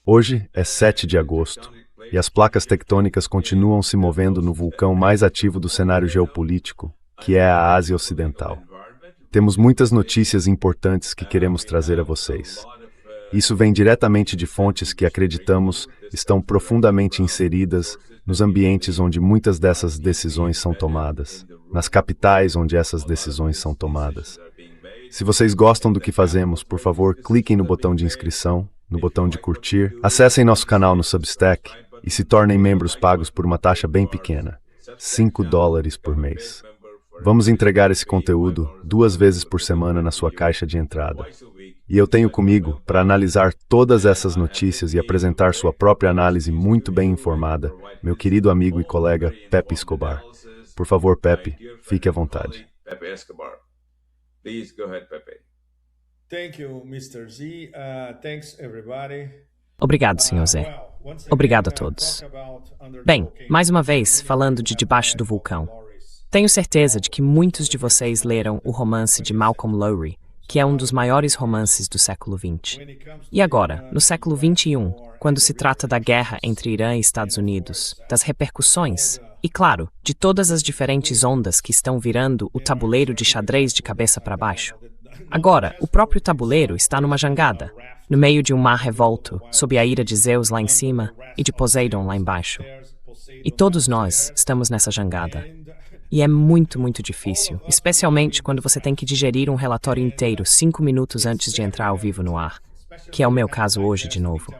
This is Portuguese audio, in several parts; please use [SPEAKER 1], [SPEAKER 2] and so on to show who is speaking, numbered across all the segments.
[SPEAKER 1] Hoje é 7 de agosto e as placas tectônicas continuam se movendo no vulcão mais ativo do cenário geopolítico, que é a Ásia Ocidental. Temos muitas notícias importantes que queremos trazer a vocês. Isso vem diretamente de fontes que acreditamos estão profundamente inseridas nos ambientes onde muitas dessas decisões são tomadas, nas capitais onde essas decisões são tomadas. Se vocês gostam do que fazemos, por favor, cliquem no botão de inscrição, no botão de curtir, acessem nosso canal no Substack e se tornem membros pagos por uma taxa bem pequena, $5 por mês. Vamos entregar esse conteúdo 2 vezes por semana na sua caixa de entrada. E eu tenho comigo, para analisar todas essas notícias e apresentar sua própria análise muito bem informada, meu querido amigo e colega Pepe Escobar. Por favor, Pepe, fique à vontade.
[SPEAKER 2] Pepe Escobar. Please go ahead, Pepe.
[SPEAKER 3] Thank you, Mr. Z. Thanks, everybody.
[SPEAKER 4] Obrigado, Sr. Zé. Obrigado a todos. Bem, mais uma vez, falando de Debaixo do Vulcão. Tenho certeza de que muitos de vocês leram o romance de Malcolm Lowry, que é um dos maiores romances do século XX. E agora, no século XXI, quando se trata da guerra entre Irã e Estados Unidos, das repercussões, e claro, de todas as diferentes ondas que estão virando o tabuleiro de xadrez de cabeça para baixo. Agora, o próprio tabuleiro está numa jangada, no meio de um mar revolto, sob a ira de Zeus lá em cima e de Poseidon lá embaixo. E todos nós estamos nessa jangada. E é muito, muito difícil, especialmente quando você tem que digerir um relatório inteiro 5 minutos antes de entrar ao vivo no ar, que é o meu caso hoje de novo.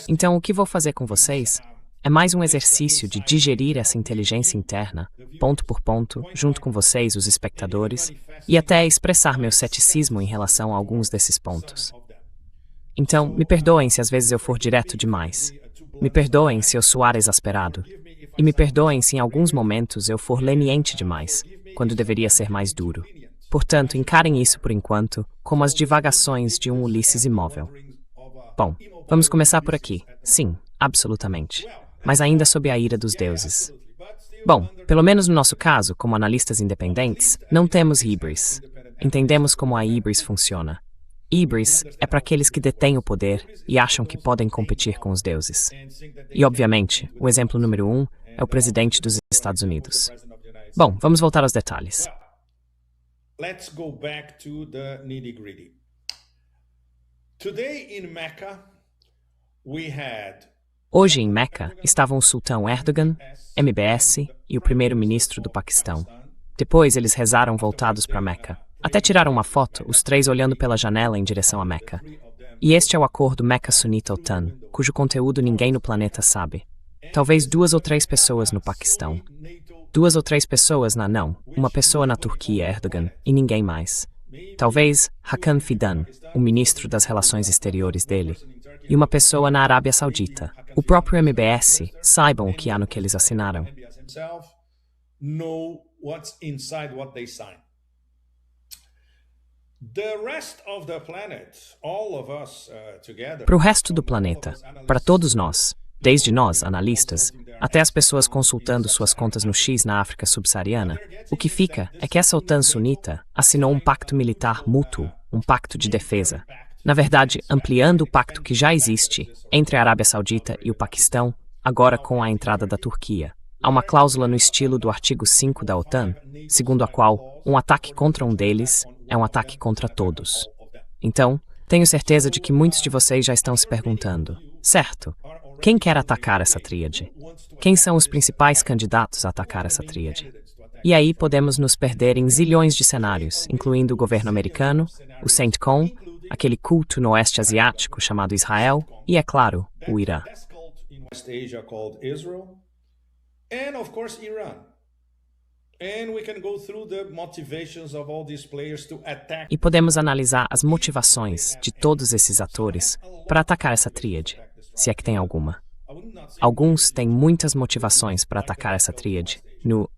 [SPEAKER 4] Então, o que vou fazer com vocês é mais um exercício de digerir essa inteligência interna, ponto por ponto, junto com vocês, os espectadores, e até expressar meu ceticismo em relação a alguns desses pontos. Então, me perdoem se às vezes eu for direto demais. Me perdoem se eu soar exasperado. E me perdoem se em alguns momentos eu for leniente demais, quando deveria ser mais duro. Portanto, encarem isso por enquanto como as divagações de um Ulisses imóvel. Bom, vamos começar por aqui. Sim, absolutamente. Mas ainda sob a ira dos deuses. Bom, pelo menos no nosso caso, como analistas independentes, não temos híbris. Entendemos como a híbris funciona. Híbris é para aqueles que detêm o poder e acham que podem competir com os deuses. E, obviamente, o exemplo número 1 é o presidente dos Estados Unidos. Bom, vamos voltar aos detalhes.
[SPEAKER 3] Let's go back to the nitty-gritty. Today in Mecca, we had
[SPEAKER 4] Hoje, em Meca, estavam o sultão Erdogan, MBS e o primeiro-ministro do Paquistão. Depois, eles rezaram voltados para Meca. Até tiraram uma foto, os 3 olhando pela janela em direção a Meca. E este é o acordo Meca-Sunita-OTAN, cujo conteúdo ninguém no planeta sabe. Talvez 2 ou 3 pessoas no Paquistão. 2 ou 3 pessoas uma pessoa na Turquia, Erdogan, e ninguém mais. Talvez Hakan Fidan, o ministro das relações exteriores dele, e uma pessoa na Arábia Saudita. O próprio MBS, saibam o que há no que eles assinaram. Para o resto do planeta, para todos nós, desde nós, analistas, até as pessoas consultando suas contas no X na África subsaariana, o que fica é que essa OTAN sunita assinou um pacto militar mútuo, um pacto de defesa. Na verdade, ampliando o pacto que já existe entre a Arábia Saudita e o Paquistão, agora com a entrada da Turquia. Há uma cláusula no estilo do artigo 5 da OTAN, segundo a qual um ataque contra um deles é um ataque contra todos. Então, tenho certeza de que muitos de vocês já estão se perguntando, certo, quem quer atacar essa tríade? Quem são os principais candidatos a atacar essa tríade? E aí podemos nos perder em zilhões de cenários, incluindo o governo americano, o CENTCOM, aquele culto no oeste asiático chamado Israel e, é claro, o Irã. E podemos analisar as motivações de todos esses atores para atacar essa tríade, se é que tem alguma. Alguns têm muitas motivações para atacar essa tríade,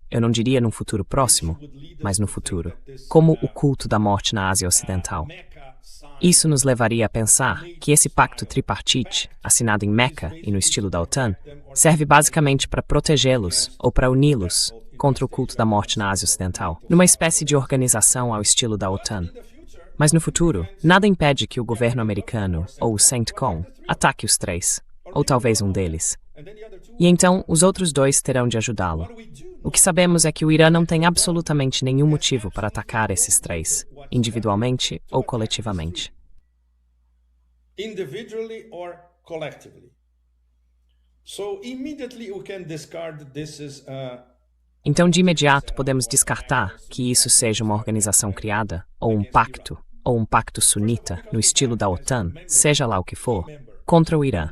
[SPEAKER 4] eu não diria num futuro próximo, mas no futuro, como o culto da morte na Ásia Ocidental. Isso nos levaria a pensar que esse pacto tripartite, assinado em Meca e no estilo da OTAN, serve basicamente para protegê-los ou para uni-los contra o culto da morte na Ásia Ocidental, numa espécie de organização ao estilo da OTAN. Mas no futuro, nada impede que o governo americano, ou o CENTCOM, ataque os três, ou talvez um deles. E então, os outros dois terão de ajudá-lo. O que sabemos é que o Irã não tem absolutamente nenhum motivo para atacar esses três, individualmente ou coletivamente.
[SPEAKER 3] Individually or collectively. So immediately we can discard this is
[SPEAKER 4] Então, de imediato, podemos descartar que isso seja uma organização criada, ou um pacto sunita, no estilo da OTAN, seja lá o que for, contra o Irã.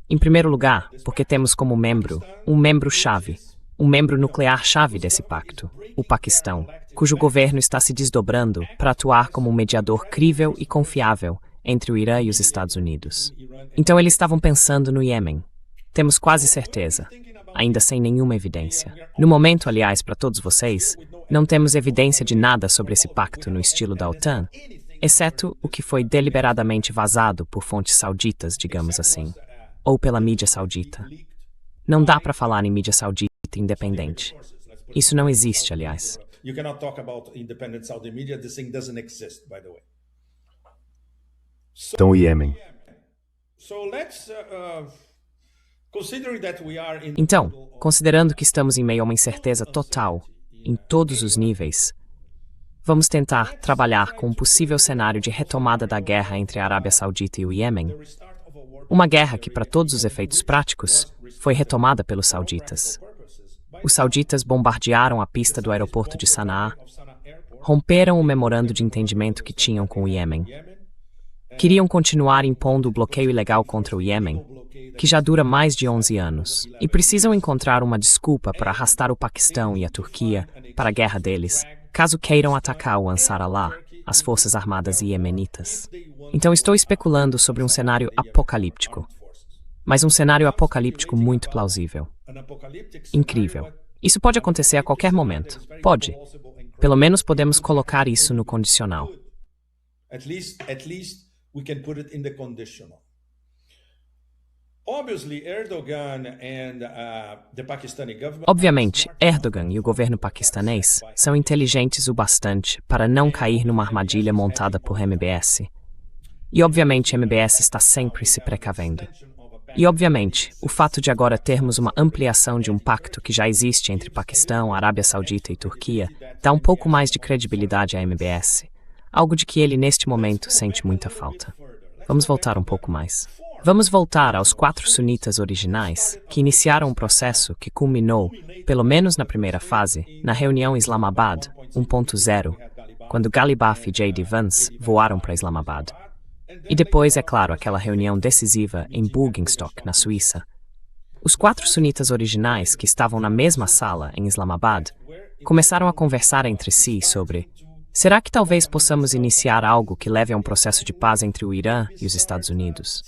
[SPEAKER 4] Em primeiro lugar, porque temos como membro, um membro-chave, um membro nuclear-chave desse pacto, o Paquistão, cujo governo está se desdobrando para atuar como um mediador crível e confiável entre o Irã e os Estados Unidos. Então, eles estavam pensando no Iêmen. Temos quase certeza, ainda sem nenhuma evidência. No momento, aliás, para todos vocês, não temos evidência de nada sobre esse pacto no estilo da OTAN, exceto o que foi deliberadamente vazado por fontes sauditas, digamos assim, ou pela mídia saudita. Não dá para falar em mídia saudita independente. Isso não existe, aliás.
[SPEAKER 3] You cannot talk about independent Saudi media. This thing doesn't exist, by the way.
[SPEAKER 1] Então, o Iêmen.
[SPEAKER 3] So let's considering that we are in
[SPEAKER 4] Então, considerando que estamos em meio a uma incerteza total, em todos os níveis, vamos tentar trabalhar com um possível cenário de retomada da guerra entre a Arábia Saudita e o Iêmen. Uma guerra que, para todos os efeitos práticos, foi retomada pelos sauditas. Os sauditas bombardearam a pista do aeroporto de Sanaá, romperam o memorando de entendimento que tinham com o Iêmen. Queriam continuar impondo o bloqueio ilegal contra o Iêmen, que já dura mais de 11 anos, e precisam encontrar uma desculpa para arrastar o Paquistão e a Turquia para a guerra deles, caso queiram atacar o Ansar Allah, as forças armadas iemenitas. Então estou especulando sobre um cenário apocalíptico, mas um cenário apocalíptico muito plausível. Incrível. Isso pode acontecer a qualquer momento. Pode. Pelo menos podemos colocar isso no condicional.
[SPEAKER 3] At least we can put it in the conditional.
[SPEAKER 4] Obviamente, Erdogan e o governo paquistanês são inteligentes o bastante para não cair numa armadilha montada por MBS. E obviamente MBS está sempre se precavendo. E obviamente, o fato de agora termos uma ampliação de um pacto que já existe entre Paquistão, Arábia Saudita e Turquia dá um pouco mais de credibilidade à MBS, algo de que ele neste momento sente muita falta. Vamos voltar um pouco mais. Vamos voltar aos 4 sunitas originais que iniciaram um processo que culminou, pelo menos na primeira fase, na reunião Islamabad 1.0, quando Galibaf e J.D. Vance voaram para Islamabad. E depois, é claro, aquela reunião decisiva em Bürgenstock, na Suíça. Os 4 sunitas originais que estavam na mesma sala em Islamabad começaram a conversar entre si sobre: será que talvez possamos iniciar algo que leve a um processo de paz entre o Irã e os Estados Unidos?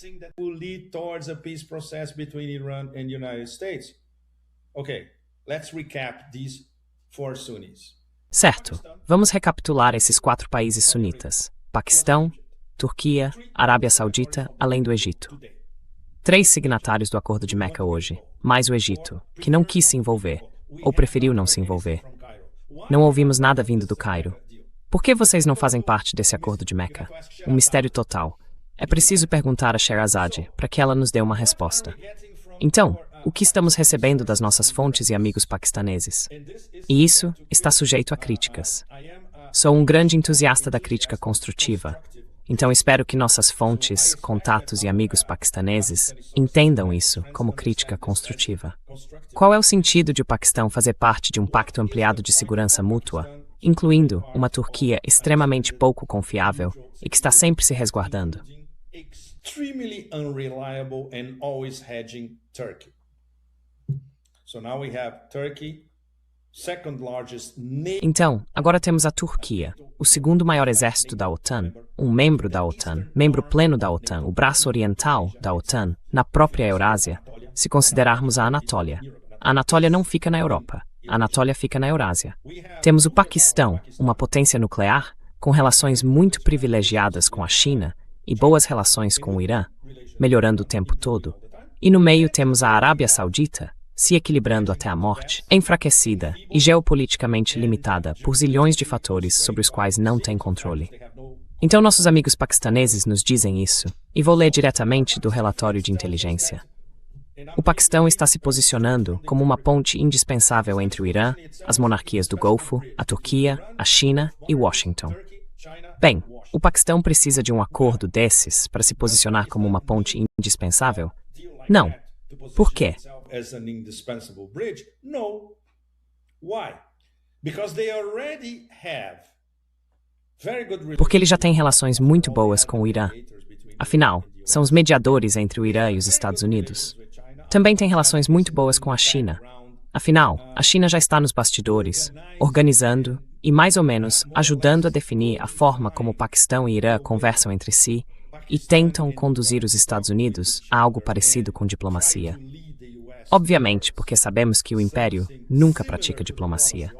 [SPEAKER 4] Certo. Vamos recapitular esses 4 países sunitas: Paquistão, Turquia, Arábia Saudita, além do Egito. 3 signatários do Acordo de Meca hoje, mais o Egito, que não quis se envolver, ou preferiu não se envolver. Não ouvimos nada vindo do Cairo. Por que vocês não fazem parte desse Acordo de Meca? Um mistério total. É preciso perguntar a Sherazade para que ela nos dê uma resposta. Então, o que estamos recebendo das nossas fontes e amigos paquistaneses? E isso está sujeito a críticas. Sou um grande entusiasta da crítica construtiva. Então espero que nossas fontes, contatos e amigos paquistaneses entendam isso como crítica construtiva. Qual é o sentido de o Paquistão fazer parte de um pacto ampliado de segurança mútua, incluindo uma Turquia extremamente pouco confiável e que está sempre se resguardando?
[SPEAKER 3] Extremely unreliable and always hedging Turkey. So now we have Turkey, second largest nation.
[SPEAKER 4] Então, agora temos a Turquia, o segundo maior exército da OTAN, um membro da OTAN, membro pleno da OTAN, o braço oriental da OTAN, na própria Eurásia, se considerarmos a Anatólia. A Anatólia não fica na Europa, a Anatólia fica na Eurásia. Temos o Paquistão, uma potência nuclear, com relações muito privilegiadas com a China e boas relações com o Irã, melhorando o tempo todo, e no meio temos a Arábia Saudita, se equilibrando até a morte, enfraquecida e geopoliticamente limitada por zilhões de fatores sobre os quais não tem controle. Então nossos amigos paquistaneses nos dizem isso, e vou ler diretamente do relatório de inteligência. O Paquistão está se posicionando como uma ponte indispensável entre o Irã, as monarquias do Golfo, a Turquia, a China e Washington. Bem, o Paquistão precisa de um acordo desses para se posicionar como uma ponte indispensável? Não. Por quê? Porque ele já tem relações muito boas com o Irã. Afinal, são os mediadores entre o Irã e os Estados Unidos. Também tem relações muito boas com a China. Afinal, a China já está nos bastidores, organizando e, mais ou menos, ajudando a definir a forma como o Paquistão e Irã conversam entre si e tentam conduzir os Estados Unidos a algo parecido com diplomacia. Obviamente, porque sabemos que o Império nunca pratica diplomacia.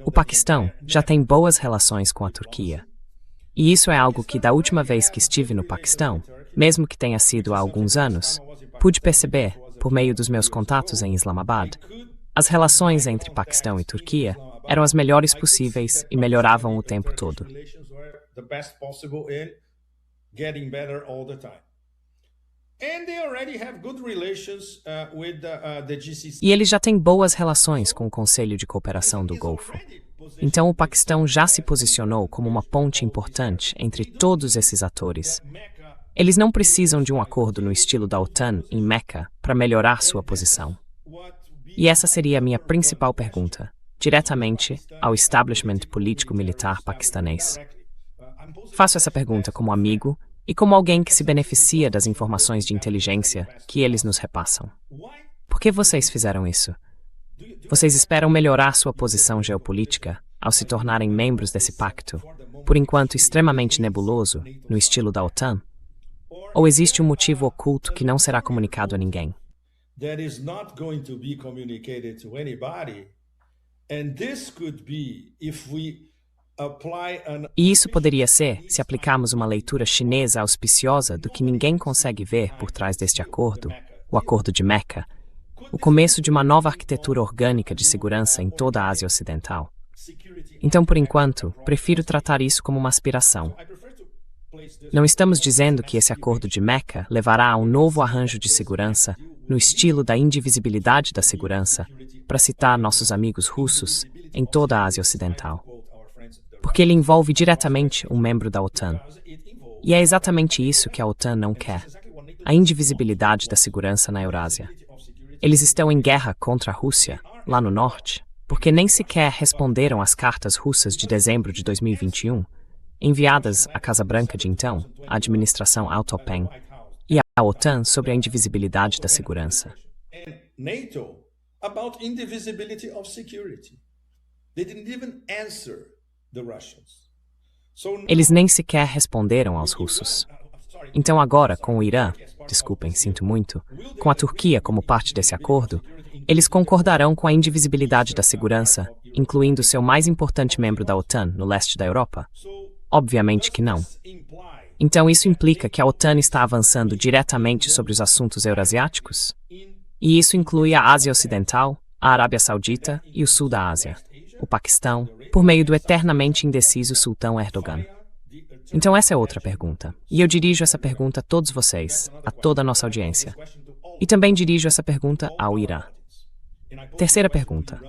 [SPEAKER 4] O Paquistão já tem boas relações com a Turquia. E isso é algo que, da última vez que estive no Paquistão, mesmo que tenha sido há alguns anos, pude perceber, por meio dos meus contatos em Islamabad, as relações entre Paquistão e Turquia eram as melhores possíveis e melhoravam o tempo todo. E eles já têm boas relações com o Conselho de Cooperação do Golfo. Então o Paquistão já se posicionou como uma ponte importante entre todos esses atores. Eles não precisam de um acordo no estilo da OTAN em Meca para melhorar sua posição. E essa seria a minha principal pergunta, diretamente ao establishment político-militar paquistanês. Faço essa pergunta como amigo e como alguém que se beneficia das informações de inteligência que eles nos repassam. Por que vocês fizeram isso? Vocês esperam melhorar sua posição geopolítica ao se tornarem membros desse pacto, por enquanto extremamente nebuloso, no estilo da OTAN? Ou existe um motivo oculto que não será comunicado a ninguém? E isso poderia ser se aplicarmos uma leitura chinesa auspiciosa do que ninguém consegue ver por trás deste acordo, o Acordo de Meca, o começo de uma nova arquitetura orgânica de segurança em toda a Ásia Ocidental. Então, por enquanto, prefiro tratar isso como uma aspiração. Não estamos dizendo que esse acordo de Meca levará a um novo arranjo de segurança no estilo da indivisibilidade da segurança, para citar nossos amigos russos, em toda a Ásia Ocidental. Porque ele envolve diretamente um membro da OTAN. E é exatamente isso que a OTAN não quer, a indivisibilidade da segurança na Eurásia. Eles estão em guerra contra a Rússia, lá no norte, porque nem sequer responderam às cartas russas de dezembro de 2021, enviadas à Casa Branca de então, a administração Autopen, e à OTAN sobre a indivisibilidade da segurança. Eles nem sequer responderam aos russos. Então agora, com o Irã, desculpem, sinto muito, com a Turquia como parte desse acordo, eles concordarão com a indivisibilidade da segurança, incluindo seu mais importante membro da OTAN no leste da Europa? Obviamente que não. Então isso implica que a OTAN está avançando diretamente sobre os assuntos eurasiáticos? E isso inclui a Ásia Ocidental, a Arábia Saudita e o sul da Ásia, o Paquistão, por meio do eternamente indeciso sultão Erdogan. Então essa é outra pergunta. E eu dirijo essa pergunta a todos vocês, a toda a nossa audiência. E também dirijo essa pergunta ao Irã. Terceira pergunta.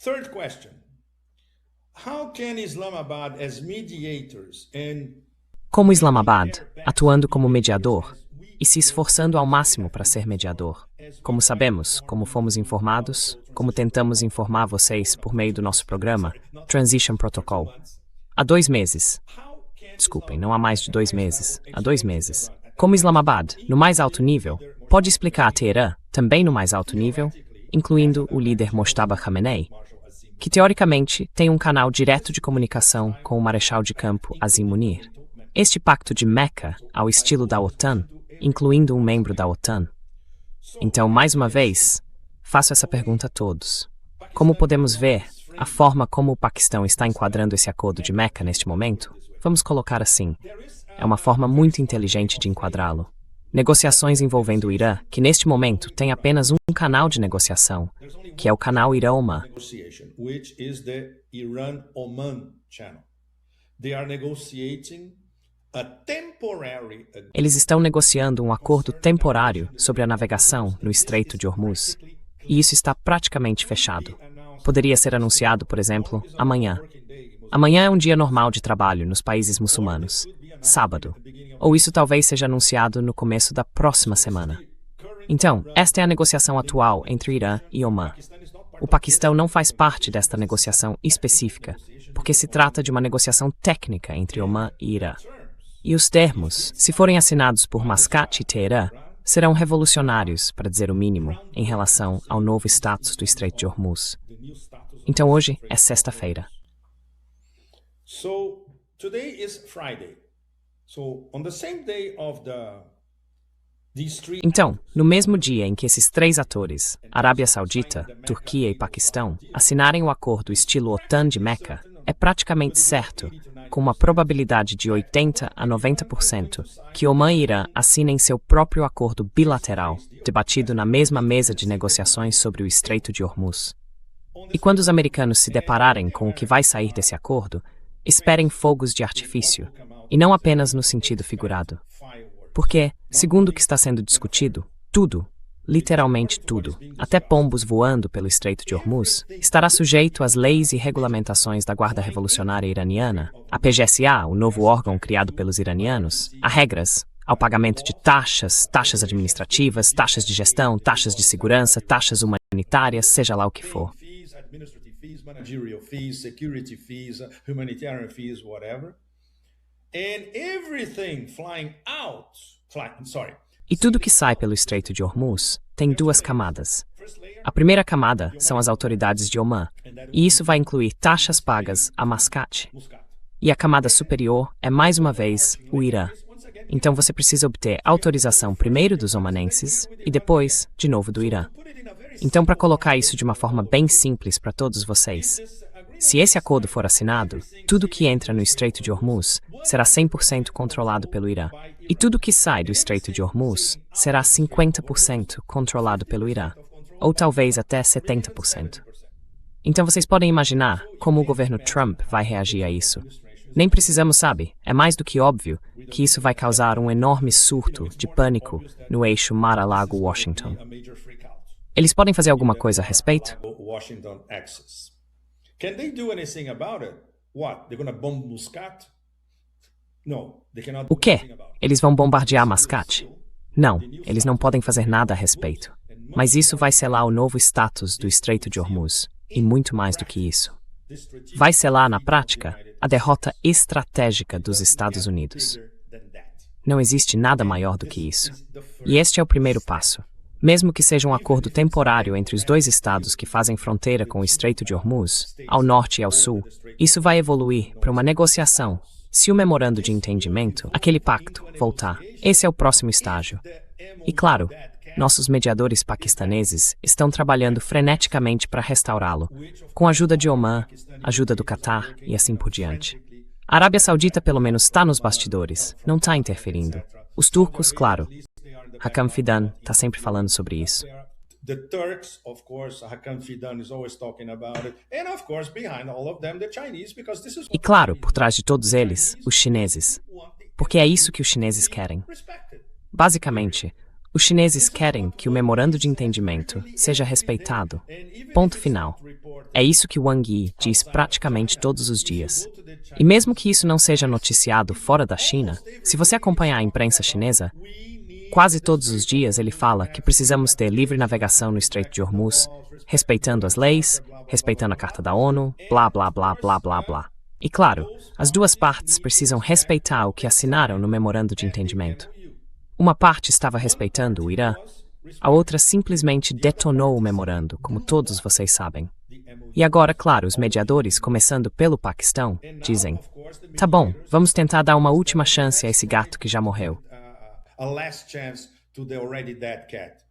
[SPEAKER 3] Third question. How can Islamabad as mediators and
[SPEAKER 4] Como Islamabad, atuando como mediador e se esforçando ao máximo para ser mediador. Como sabemos, como fomos informados, como tentamos informar vocês por meio do nosso programa, Transition Protocol. Há 2 meses. Desculpem, não há mais de 2 meses. Há 2 meses. Como Islamabad, no mais alto nível, pode explicar a Teherã, também no mais alto nível, incluindo o líder Mojtaba Khamenei, que teoricamente tem um canal direto de comunicação com o marechal de campo Azim Munir. Este pacto de Meca, ao estilo da OTAN, incluindo um membro da OTAN. Então, mais uma vez, faço essa pergunta a todos. Como podemos ver, a forma como o Paquistão está enquadrando esse acordo de Meca neste momento, vamos colocar assim, é uma forma muito inteligente de enquadrá-lo. Negociações envolvendo o Irã, que neste momento tem apenas um canal de negociação, que é o canal Irã-Oman. Eles estão negociando um acordo temporário sobre a navegação no Estreito de Hormuz, e isso está praticamente fechado. Poderia ser anunciado, por exemplo, amanhã. Amanhã é um dia normal de trabalho nos países muçulmanos, sábado, ou isso talvez seja anunciado no começo da próxima semana. Então, esta é a negociação atual entre Irã e Omã. O Paquistão não faz parte desta negociação específica, porque se trata de uma negociação técnica entre Omã e Irã. E os termos, se forem assinados por Mascate e Teherã, serão revolucionários, para dizer o mínimo, em relação ao novo status do Estreito de Hormuz. Então hoje é sexta-feira.
[SPEAKER 3] So today is Friday. So on the same day of these three.
[SPEAKER 4] Então, no mesmo dia em que esses três atores, Arábia Saudita, Turquia e Paquistão, assinarem o acordo estilo OTAN de Meca, é praticamente certo, com uma probabilidade de 80 a 90%, que Omã e Irã assinem seu próprio acordo bilateral, debatido na mesma mesa de negociações sobre o Estreito de Hormuz. E quando os americanos se depararem com o que vai sair desse acordo, esperem fogos de artifício, e não apenas no sentido figurado. Porque, segundo o que está sendo discutido, tudo, literalmente tudo, até pombos voando pelo Estreito de Hormuz, estará sujeito às leis e regulamentações da Guarda Revolucionária Iraniana, a PGSA, o novo órgão criado pelos iranianos, a regras, ao pagamento de taxas, taxas administrativas, taxas de gestão, taxas de segurança, taxas humanitárias, seja lá o que for.
[SPEAKER 3] Administrative fees, managerial fees, security fees, humanitarian fees, whatever. And everything
[SPEAKER 4] E tudo que sai pelo Estreito de Hormuz tem duas camadas. A primeira camada são as autoridades de Omã, e isso vai incluir taxas pagas a Mascate. E a camada superior é, mais uma vez, o Irã. Então você precisa obter autorização primeiro dos omanenses e depois, de novo, do Irã. Então, para colocar isso de uma forma bem simples para todos vocês, se esse acordo for assinado, tudo que entra no Estreito de Hormuz será 100% controlado pelo Irã. E tudo que sai do Estreito de Hormuz será 50% controlado pelo Irã, ou talvez até 70%. Então vocês podem imaginar como o governo Trump vai reagir a isso. Nem precisamos saber, é mais do que óbvio que isso vai causar um enorme surto de pânico no eixo Mar-a-Lago-Washington. Eles podem fazer alguma coisa a respeito?
[SPEAKER 3] Can they do anything about it? What? They're going to bomb Muscat? No, they cannot do
[SPEAKER 4] O quê?
[SPEAKER 3] anything about it.
[SPEAKER 4] Eles vão bombardear Mascate? Não, eles não podem fazer nada a respeito. Mas isso vai selar o novo status do Estreito de Hormuz, e muito mais do que isso. Vai selar, na prática, a derrota estratégica dos Estados Unidos. Não existe nada maior do que isso. E este é o primeiro passo. Mesmo que seja um acordo temporário entre os dois estados que fazem fronteira com o Estreito de Hormuz, ao norte e ao sul, isso vai evoluir para uma negociação. Se o memorando de entendimento, aquele pacto, voltar, esse é o próximo estágio. E claro, nossos mediadores paquistaneses estão trabalhando freneticamente para restaurá-lo, com a ajuda de Omã, ajuda do Catar e assim por diante. A Arábia Saudita pelo menos está nos bastidores, não está interferindo. Os turcos, claro. Hakan Fidan está sempre falando sobre isso.
[SPEAKER 3] The Turks, of course, Hakan Fidan is always talking about it. And of course, behind all of them, the Chinese, because this is
[SPEAKER 4] E claro, por trás de todos eles, os chineses. Porque é isso que os chineses querem. Basicamente, os chineses querem que o memorando de entendimento seja respeitado. Ponto final. É isso que Wang Yi diz praticamente todos os dias. E mesmo que isso não seja noticiado fora da China, se você acompanhar a imprensa chinesa, quase todos os dias ele fala que precisamos ter livre navegação no Estreito de Hormuz, respeitando as leis, respeitando a Carta da ONU, blá blá blá blá blá blá. E claro, as duas partes precisam respeitar o que assinaram no memorando de entendimento. Uma parte estava respeitando o Irã, a outra simplesmente detonou o memorando, como todos vocês sabem. E agora, claro, os mediadores, começando pelo Paquistão, dizem: tá bom, vamos tentar dar uma última chance a esse gato que já morreu.
[SPEAKER 3] a last chance to the already dead cat.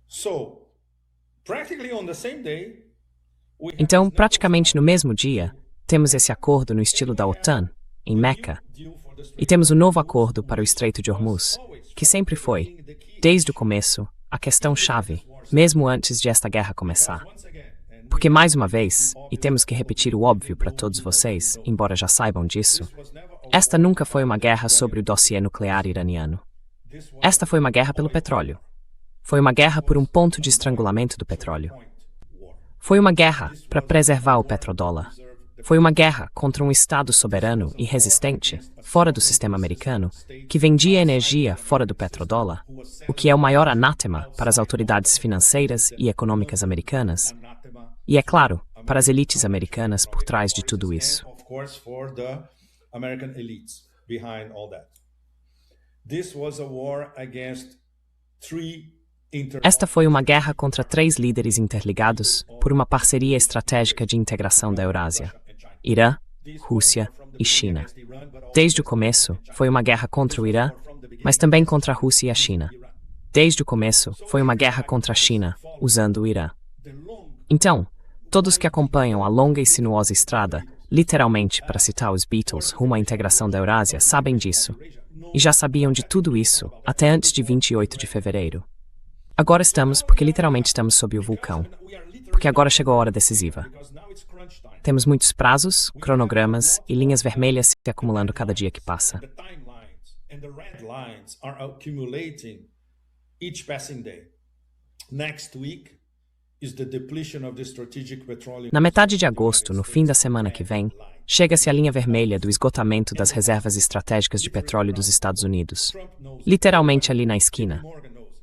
[SPEAKER 3] So, practically on the same day,
[SPEAKER 4] Então, praticamente no mesmo dia, temos esse acordo no estilo da OTAN, em Meca, e temos o novo acordo para o Estreito de Hormuz, que sempre foi, desde o começo, a questão-chave, mesmo antes de esta guerra começar. Porque, mais uma vez, e temos que repetir o óbvio para todos vocês, embora já saibam disso, esta nunca foi uma guerra sobre o dossiê nuclear iraniano. Esta foi uma guerra pelo petróleo. Foi uma guerra por um ponto de estrangulamento do petróleo. Foi uma guerra para preservar o petrodólar. Foi uma guerra contra um Estado soberano e resistente, fora do sistema americano, que vendia energia fora do petrodólar, o que é o maior anátema para as autoridades financeiras e econômicas americanas, e, é claro, para as elites americanas por trás de tudo isso. Esta foi uma guerra contra 3 líderes interligados por uma parceria estratégica de integração da Eurásia: Irã, Rússia e China. Desde o começo, foi uma guerra contra o Irã, mas também contra a Rússia e a China. Desde o começo, foi uma guerra contra a China, usando o Irã. Então, todos que acompanham a longa e sinuosa estrada, literalmente para citar os Beatles, rumo à integração da Eurásia, sabem disso. E já sabiam de tudo isso até antes de 28 de fevereiro. Agora estamos porque literalmente estamos sob o vulcão. Porque agora chegou a hora decisiva. Temos muitos prazos, cronogramas e linhas vermelhas se acumulando cada dia que passa. Na metade de agosto, no fim da semana que vem, chega-se a linha vermelha do esgotamento das reservas estratégicas de petróleo dos Estados Unidos. Literalmente ali na esquina.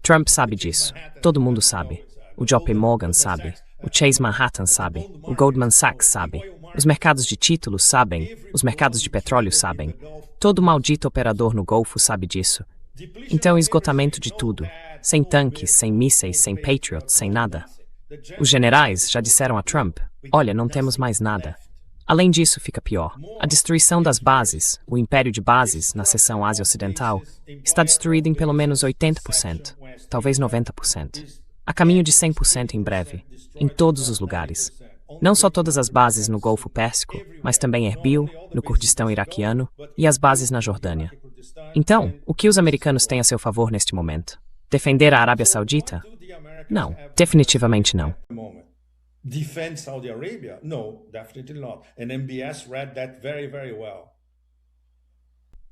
[SPEAKER 4] Trump sabe disso. Todo mundo sabe. O JP Morgan sabe. O Chase Manhattan sabe. O Goldman Sachs sabe. Os mercados de títulos sabem. Os mercados de petróleo sabem. Todo maldito operador no Golfo sabe disso. Então, esgotamento de tudo. Sem tanques, sem mísseis, sem Patriots, sem nada. Os generais já disseram a Trump: olha, não temos mais nada. Além disso, fica pior. A destruição das bases, o império de bases, na seção Ásia Ocidental, está destruído em pelo menos 80%, talvez 90%. A caminho de 100% em breve, em todos os lugares. Não só todas as bases no Golfo Pérsico, mas também Erbil, no Kurdistão iraquiano, e as bases na Jordânia. Então, o que os americanos têm a seu favor neste momento? Defender a Arábia Saudita? Não, definitivamente não.
[SPEAKER 3] Defend Saudi Arabia? No, definitely not. And MBS read that very, very well.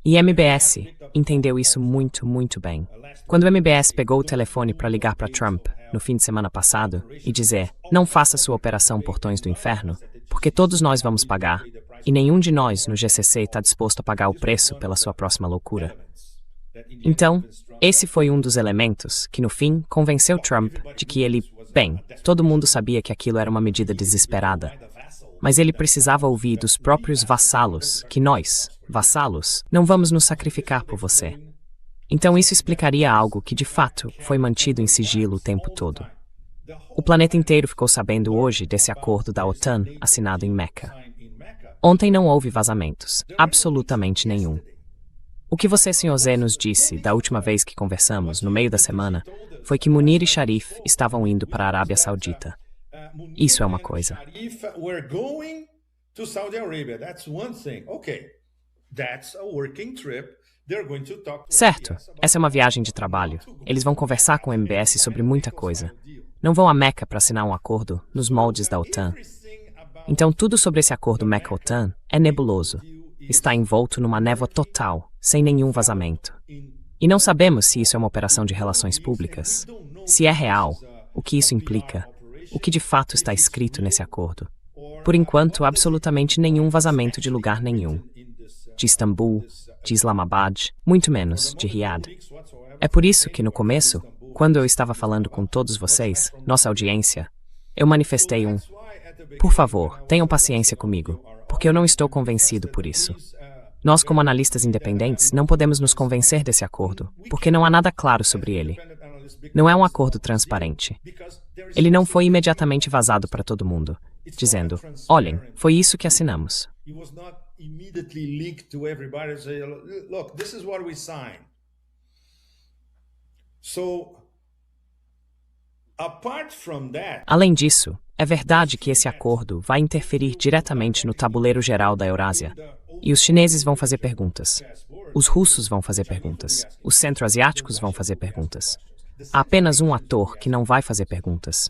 [SPEAKER 4] E MBS entendeu isso muito, muito bem. Quando o MBS pegou o telefone para ligar para Trump no fim de semana passado e dizer: não faça sua operação Portões do Inferno, porque todos nós vamos pagar, e nenhum de nós no GCC está disposto a pagar o preço pela sua próxima loucura. Então, esse foi um dos elementos que, no fim, convenceu Trump de que ele, bem, todo mundo sabia que aquilo era uma medida desesperada, mas ele precisava ouvir dos próprios vassalos que nós, vassalos, não vamos nos sacrificar por você. Então isso explicaria algo que, de fato, foi mantido em sigilo o tempo todo. O planeta inteiro ficou sabendo hoje desse acordo da OTAN assinado em Meca. Ontem não houve vazamentos, absolutamente nenhum. O que você, Sr. Zé, nos disse da última vez que conversamos, no meio da semana, foi que Munir e Sharif estavam indo para a Arábia Saudita. Isso é uma coisa. Certo, essa é uma viagem de trabalho. Eles vão conversar com o MBS sobre muita coisa. Não vão a Meca para assinar um acordo nos moldes da OTAN. Então tudo sobre esse acordo Meca-OTAN é nebuloso. Está envolto numa névoa total, sem nenhum vazamento. E não sabemos se isso é uma operação de relações públicas, se é real, o que isso implica, o que de fato está escrito nesse acordo. Por enquanto, absolutamente nenhum vazamento de lugar nenhum. De Istambul, de Islamabad, muito menos de Riad. É por isso que, no começo, quando eu estava falando com todos vocês, nossa audiência, eu manifestei um: por favor, tenham paciência comigo, porque eu não estou convencido por isso. Nós, como analistas independentes, não podemos nos convencer desse acordo, porque não há nada claro sobre ele. Não é um acordo transparente. Ele não foi imediatamente vazado para todo mundo, dizendo: olhem, foi isso que assinamos. Além disso, É verdade que esse acordo vai interferir diretamente no tabuleiro geral da Eurásia. E os chineses vão fazer perguntas. Os russos vão fazer perguntas. Os centro-asiáticos vão fazer perguntas. Há apenas um ator que não vai fazer perguntas,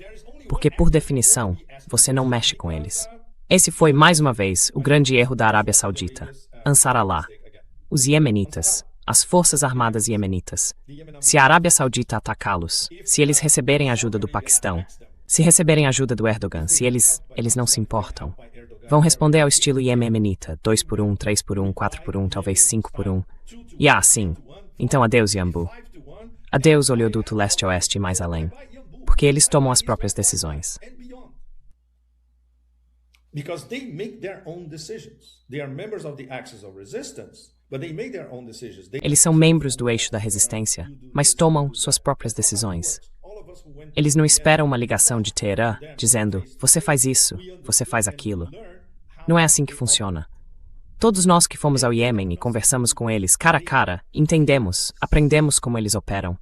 [SPEAKER 4] porque, por definição, você não mexe com eles. Esse foi, mais uma vez, o grande erro da Arábia Saudita. Ansar Allah. Os iemenitas. As forças armadas iemenitas. Se a Arábia Saudita atacá-los, se eles receberem ajuda do Paquistão, se receberem ajuda do Erdogan, se eles não se importam, vão responder ao estilo iemenita, 2 por 1, 3 por 1, 4 por 1, talvez 5 por 1. E sim. Então adeus, Iambu. Adeus, oleoduto leste-oeste e mais além. Porque eles tomam as próprias decisões.
[SPEAKER 3] Because they make their own decisions. They are members of the axis of resistance, but they make their own decisions.
[SPEAKER 4] Eles são membros do eixo da resistência, mas tomam suas próprias decisões. Eles não esperam uma ligação de Teherã dizendo, você faz isso, você faz aquilo. Não é assim que funciona. Todos nós que fomos ao Iêmen e conversamos com eles cara a cara, entendemos, aprendemos como eles operam.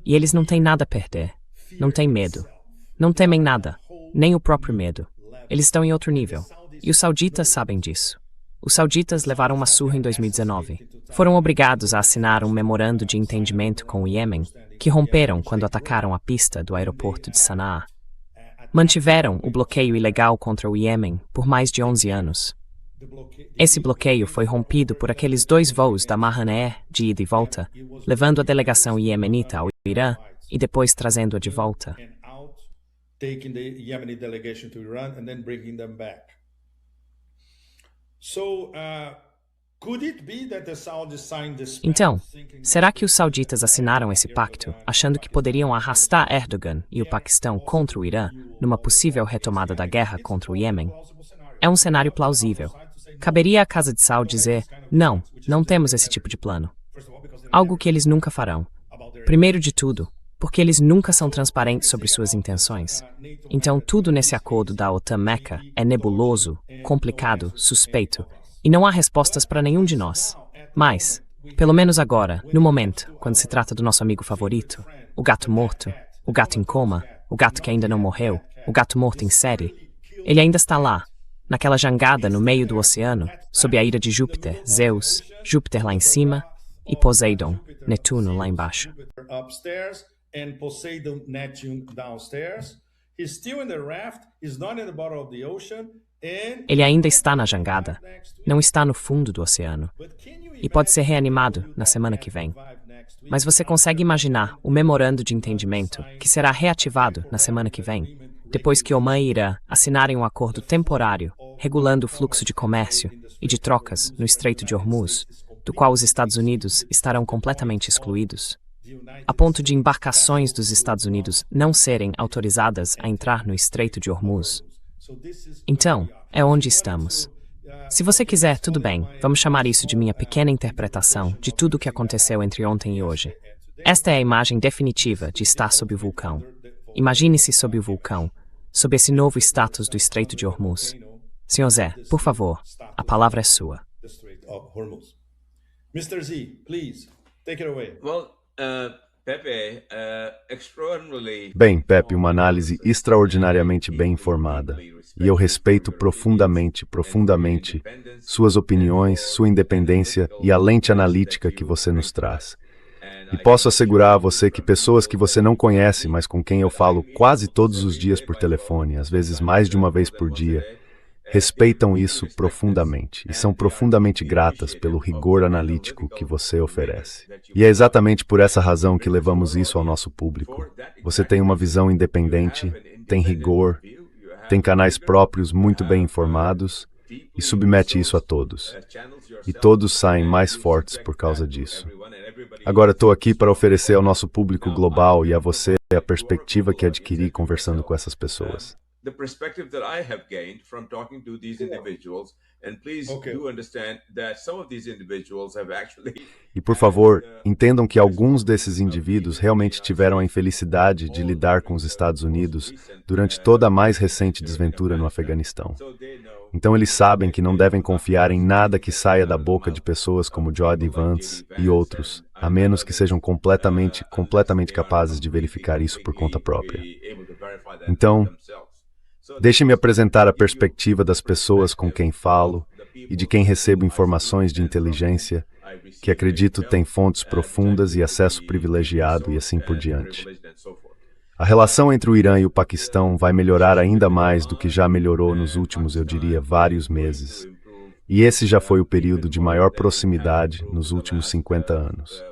[SPEAKER 4] E eles não têm nada a perder. Não têm medo. Não temem nada, nem o próprio medo. Eles estão em outro nível. E os sauditas sabem disso. Os sauditas levaram uma surra em 2019. Foram obrigados a assinar um memorando de entendimento com o Iêmen, que romperam quando atacaram a pista do aeroporto de Sanaa. Mantiveram o bloqueio ilegal contra o Iêmen por mais de 11 anos. Esse bloqueio foi rompido por aqueles 2 voos da Mahan Air de ida e volta, levando a delegação iemenita ao Irã e depois trazendo-a de volta.
[SPEAKER 3] Taking the Yemeni delegation to Iran and then bringing them back. So, could it be that the Saudis signed this pact?
[SPEAKER 4] Então, será que os sauditas assinaram esse pacto achando que poderiam arrastar Erdogan e o Paquistão contra o Irã numa possível retomada da guerra contra o Iêmen? É um cenário plausível. Caberia à Casa de Saud dizer, não temos esse tipo de plano. Algo que eles nunca farão. Primeiro de tudo, porque eles nunca são transparentes sobre suas intenções. Então, tudo nesse acordo da OTAN-Meca é nebuloso, complicado, suspeito, e não há respostas para nenhum de nós. Mas, pelo menos agora, no momento, quando se trata do nosso amigo favorito, o gato morto, o gato em coma, o gato que ainda não morreu, o gato morto em série, ele ainda está lá, naquela jangada no meio do oceano, sob a ira de Júpiter, Zeus, Júpiter lá em cima, e Poseidon, Netuno lá embaixo.
[SPEAKER 3] And Poseidon, Neptune downstairs. He's still in the raft, he's not in the bottom of the ocean, and
[SPEAKER 4] ele ainda está na jangada, não está no fundo do oceano, e pode ser reanimado na semana que vem. Mas você consegue imaginar o memorando de entendimento que será reativado na semana que vem, depois que Omã e Irã assinarem um acordo temporário regulando o fluxo de comércio e de trocas no Estreito de Hormuz, do qual os Estados Unidos estarão completamente excluídos, a ponto de embarcações dos Estados Unidos não serem autorizadas a entrar no Estreito de Hormuz. Então, é onde estamos. Se você quiser, tudo bem, vamos chamar isso de minha pequena interpretação de tudo o que aconteceu entre ontem e hoje. Esta é a imagem definitiva de estar sob o vulcão. Imagine-se sob o vulcão, sob esse novo status do Estreito de Hormuz. Sr. Zé, por favor, a palavra é sua.
[SPEAKER 3] Mr. Z, please, take it away.
[SPEAKER 2] Pepe,
[SPEAKER 1] Bem, Pepe, uma análise extraordinariamente bem informada. E eu respeito profundamente suas opiniões, sua independência e a lente analítica que você nos traz. E posso assegurar a você que pessoas que você não conhece, mas com quem eu falo quase todos os dias por telefone, às vezes mais de uma vez por dia, respeitam isso profundamente e são profundamente gratas pelo rigor analítico que você oferece. E é exatamente por essa razão que levamos isso ao nosso público. Você tem uma visão independente, tem rigor, tem canais próprios muito bem informados e submete isso a todos. E todos saem mais fortes por causa disso. Agora estou aqui para oferecer ao nosso público global e a você a perspectiva que adquiri conversando com essas pessoas.
[SPEAKER 2] The perspective that I have gained from talking to these individuals, and please do understand that some of these individuals have actually...
[SPEAKER 1] E por favor, entendam que alguns desses indivíduos realmente tiveram a infelicidade de lidar com os Estados Unidos durante toda a mais recente desventura no Afeganistão. Então eles sabem que não devem confiar em nada que saia da boca de pessoas como Jody Vance e outros, a menos que sejam completamente capazes de verificar isso por conta própria. Então, Deixe-me apresentar a perspectiva das pessoas com quem falo e de quem recebo informações de inteligência que acredito têm fontes profundas e acesso privilegiado e assim por diante. A relação entre o Irã e o Paquistão vai melhorar ainda mais do que já melhorou nos últimos, eu diria, vários meses. E esse já foi o período de maior proximidade nos últimos 50 anos.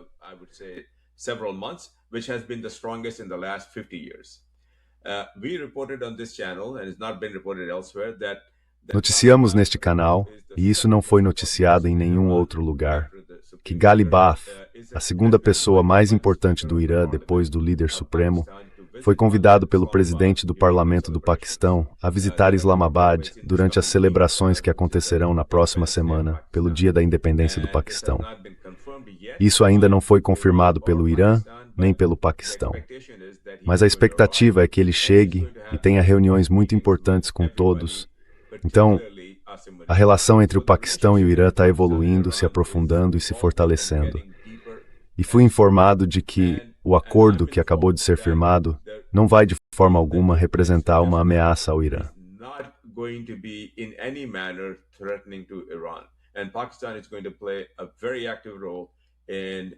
[SPEAKER 1] Noticiamos neste canal, e isso não foi noticiado em nenhum outro lugar, que Ghalibaf, a segunda pessoa mais importante do Irã depois do líder supremo, foi convidado pelo presidente do parlamento do Paquistão a visitar Islamabad durante as celebrações que acontecerão na próxima semana, pelo Dia da Independência do Paquistão. Isso ainda não foi confirmado pelo Irã, nem pelo Paquistão. Mas a expectativa é que ele chegue e tenha reuniões muito importantes com todos. Então, a relação entre o Paquistão e o Irã está evoluindo, se aprofundando e se fortalecendo. E fui informado de que o acordo que acabou de ser firmado não vai de forma alguma representar uma ameaça ao Irã.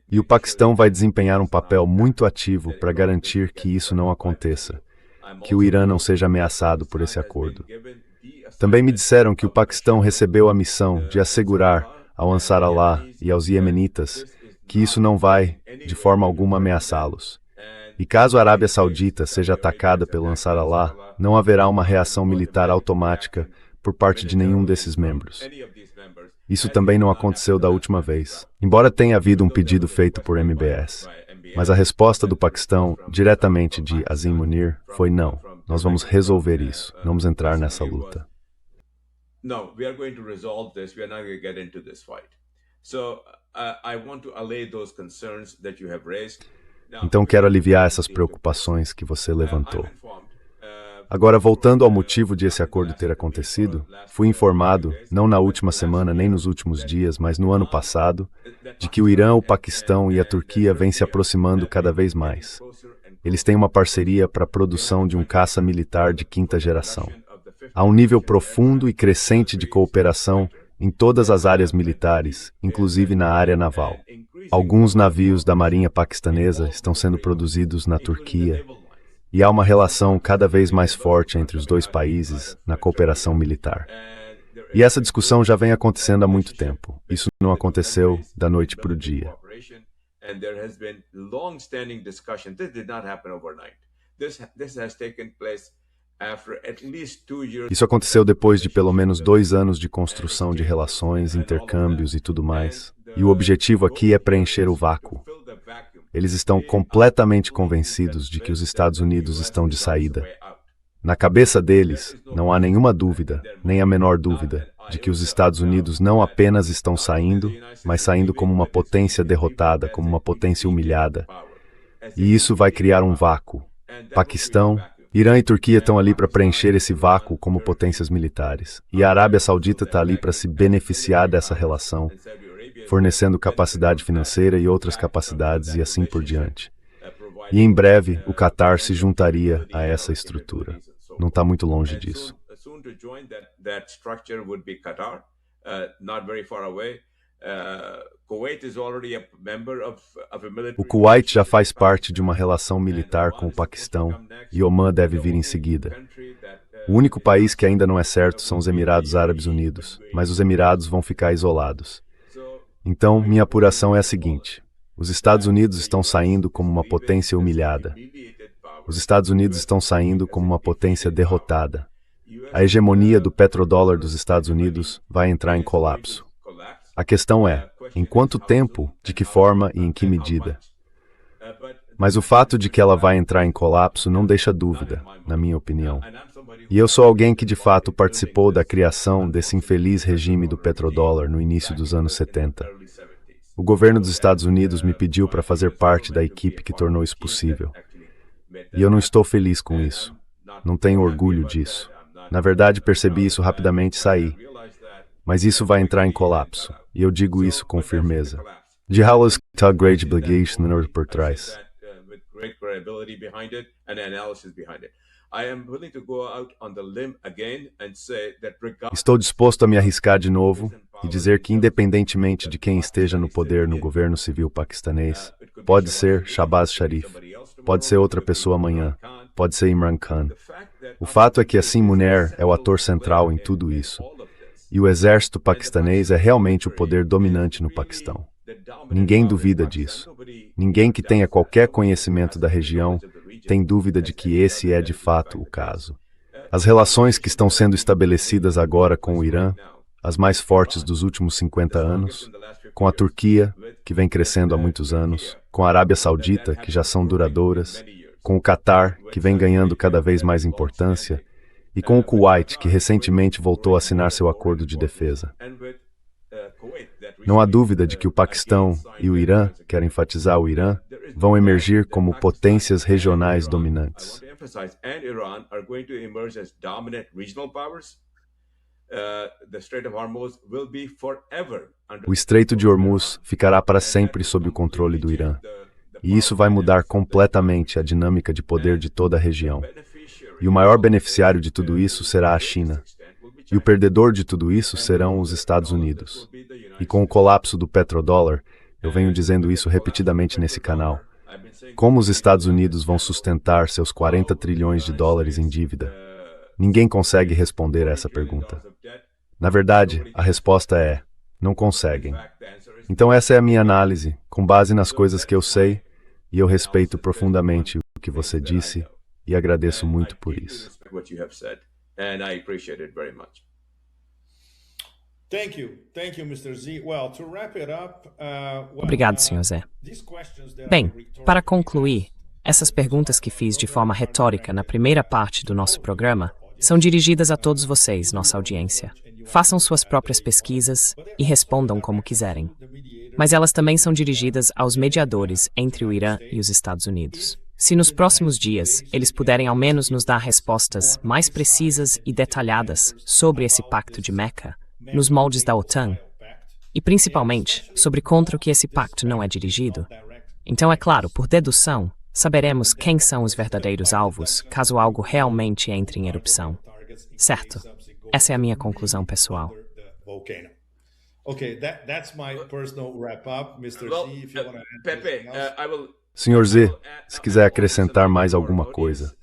[SPEAKER 1] E o Paquistão vai desempenhar um papel muito ativo para garantir que isso não aconteça, que o Irã não seja ameaçado por esse acordo. Também me disseram que o Paquistão recebeu a missão de assegurar ao Ansar Allah e aos iemenitas que isso não vai, de forma alguma, ameaçá-los. E caso a Arábia Saudita seja atacada pelo Ansar Allah, não haverá uma reação militar automática por parte de nenhum desses membros. Isso também não aconteceu da última vez, embora tenha havido um pedido feito por MBS. Mas a resposta do Paquistão, diretamente de Azim Munir, foi não. Nós vamos resolver isso, não vamos entrar nessa luta.
[SPEAKER 2] No, we are going to resolve this. We are not going to get into this fight. So, I want to allay those concerns that you have raised.
[SPEAKER 1] Então quero aliviar essas preocupações que você levantou. Agora, voltando ao motivo de esse acordo ter acontecido, fui informado, não na última semana nem nos últimos dias, mas no ano passado, de que o Irã, o Paquistão e a Turquia vêm se aproximando cada vez mais. Eles têm uma parceria para a produção de um caça militar de quinta geração. Há um nível profundo e crescente de cooperação em todas as áreas militares, inclusive na área naval. Alguns navios da Marinha paquistanesa estão sendo produzidos na Turquia, e há uma relação cada vez mais forte entre os dois países na cooperação militar. E essa discussão já vem acontecendo há muito tempo. Isso não aconteceu da noite para o dia. Isso aconteceu depois de pelo menos 2 anos de construção de relações, intercâmbios e tudo mais. E o objetivo aqui é preencher o vácuo. Eles estão completamente convencidos de que os Estados Unidos estão de saída. Na cabeça deles, não há nenhuma dúvida, nem a menor dúvida, de que os Estados Unidos não apenas estão saindo, mas saindo como uma potência derrotada, como uma potência humilhada. E isso vai criar um vácuo. Paquistão, Irã e Turquia estão ali para preencher esse vácuo como potências militares. E a Arábia Saudita está ali para se beneficiar dessa relação, fornecendo capacidade financeira e outras capacidades e assim por diante. E em breve, o Catar se juntaria a essa estrutura. Não está muito longe disso. O Kuwait já faz parte de uma relação militar com o Paquistão e Omã deve vir em seguida. O único país que ainda não é certo são os Emirados Árabes Unidos, mas os Emirados vão ficar isolados. Então, minha apuração é a seguinte: os Estados Unidos estão saindo como uma potência humilhada. Os Estados Unidos estão saindo como uma potência derrotada. A hegemonia do petrodólar dos Estados Unidos vai entrar em colapso. A questão é, em quanto tempo, de que forma e em que medida? Mas o fato de que ela vai entrar em colapso não deixa dúvida, na minha opinião. E eu sou alguém que de fato participou da criação desse infeliz regime do petrodólar no início dos anos 70. O governo dos Estados Unidos me pediu para fazer parte da equipe que tornou isso possível. E eu não estou feliz com isso. Não tenho orgulho disso. Na verdade, percebi isso rapidamente e saí. Mas isso vai entrar em colapso. E eu digo isso com firmeza. De Howells está grande obligation por trás.
[SPEAKER 2] great credibility behind it and analysis behind it. I am willing to go out on the limb again and say that
[SPEAKER 1] Estou disposto a me arriscar de novo e dizer que, independentemente de quem esteja no poder no governo civil paquistanês, pode ser Shahbaz Sharif, pode ser outra pessoa amanhã, pode ser Imran Khan. O fato é que Asim Munir é o ator central em tudo isso. E o exército paquistanês é realmente o poder dominante no Paquistão. Ninguém duvida disso. Ninguém que tenha qualquer conhecimento da região tem dúvida de que esse é de fato o caso. As relações que estão sendo estabelecidas agora com o Irã, as mais fortes dos últimos 50 anos, com a Turquia, que vem crescendo há muitos anos, com a Arábia Saudita, que já são duradouras, com o Catar, que vem ganhando cada vez mais importância, e com o Kuwait, que recentemente voltou a assinar seu acordo de defesa. Não há dúvida de que o Paquistão e o Irã, quero enfatizar o Irã, vão emergir como potências regionais dominantes. O Estreito de Hormuz ficará para sempre sob o controle do Irã, e isso vai mudar completamente a dinâmica de poder de toda a região. E o maior beneficiário de tudo isso será a China. E o perdedor de tudo isso serão os Estados Unidos. E com o colapso do petrodólar, eu venho dizendo isso repetidamente nesse canal, como os Estados Unidos vão sustentar seus 40 trilhões de dólares em dívida? Ninguém consegue responder a essa pergunta. Na verdade, a resposta é: não conseguem. Então essa é a minha análise, com base nas coisas que eu sei, e eu respeito profundamente o que você disse, e agradeço muito por isso.
[SPEAKER 4] Obrigado, Sr. Zé. Bem, para concluir, essas perguntas que fiz de forma retórica na primeira parte do nosso programa são dirigidas a todos vocês, nossa audiência. Façam suas próprias pesquisas e respondam como quiserem. Mas elas também são dirigidas aos mediadores entre o Irã e os Estados Unidos. Se nos próximos dias eles puderem ao menos nos dar respostas mais precisas e detalhadas sobre esse pacto de Meca, nos moldes da OTAN, e principalmente sobre contra o que esse pacto não é dirigido, então, é claro, por dedução, saberemos quem são os verdadeiros alvos caso algo realmente entre em erupção. Certo? Essa é a minha conclusão pessoal.
[SPEAKER 1] Sr. Z, se quiser acrescentar mais alguma coisa.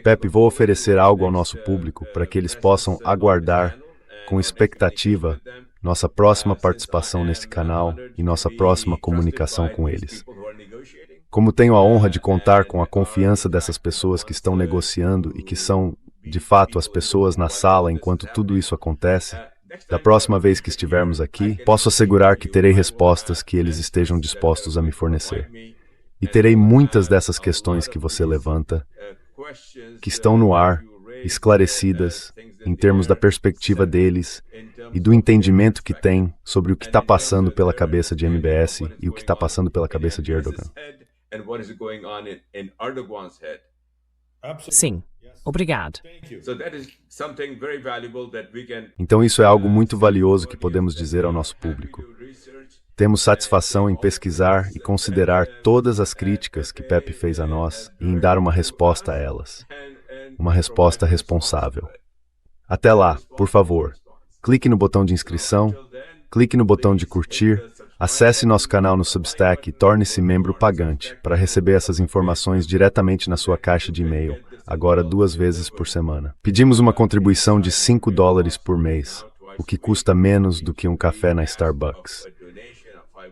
[SPEAKER 1] Pepe, vou oferecer algo ao nosso público para que eles possam aguardar com expectativa nossa próxima participação nesse canal e nossa próxima comunicação com eles. Como tenho a honra de contar com a confiança dessas pessoas que estão negociando e que são, de fato, as pessoas na sala enquanto tudo isso acontece, da próxima vez que estivermos aqui, posso assegurar que terei respostas que eles estejam dispostos a me fornecer. E terei muitas dessas questões que você levanta, que estão no ar, esclarecidas, em termos da perspectiva deles e do entendimento que têm sobre o que está passando pela cabeça de MBS e o que está passando pela cabeça de Erdogan.
[SPEAKER 4] Sim, obrigado.
[SPEAKER 1] Então isso é algo muito valioso que podemos dizer ao nosso público. Temos satisfação em pesquisar e considerar todas as críticas que Pepe fez a nós e em dar uma resposta a elas. Uma resposta responsável. Até lá, por favor, clique no botão de inscrição, clique no botão de curtir, acesse nosso canal no Substack e torne-se membro pagante para receber essas informações diretamente na sua caixa de e-mail, agora 2 vezes por semana. Pedimos uma contribuição de $5 por mês, o que custa menos do que um café na Starbucks.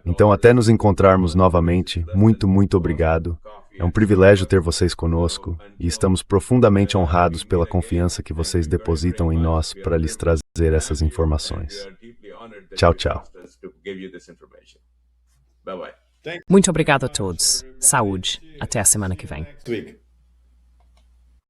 [SPEAKER 1] Então, até nos encontrarmos novamente, muito obrigado. É um privilégio ter vocês conosco e estamos profundamente honrados pela confiança que vocês depositam em nós para lhes trazer essas informações. Tchau, tchau.
[SPEAKER 4] Muito obrigado a todos. Saúde. Até a semana que vem.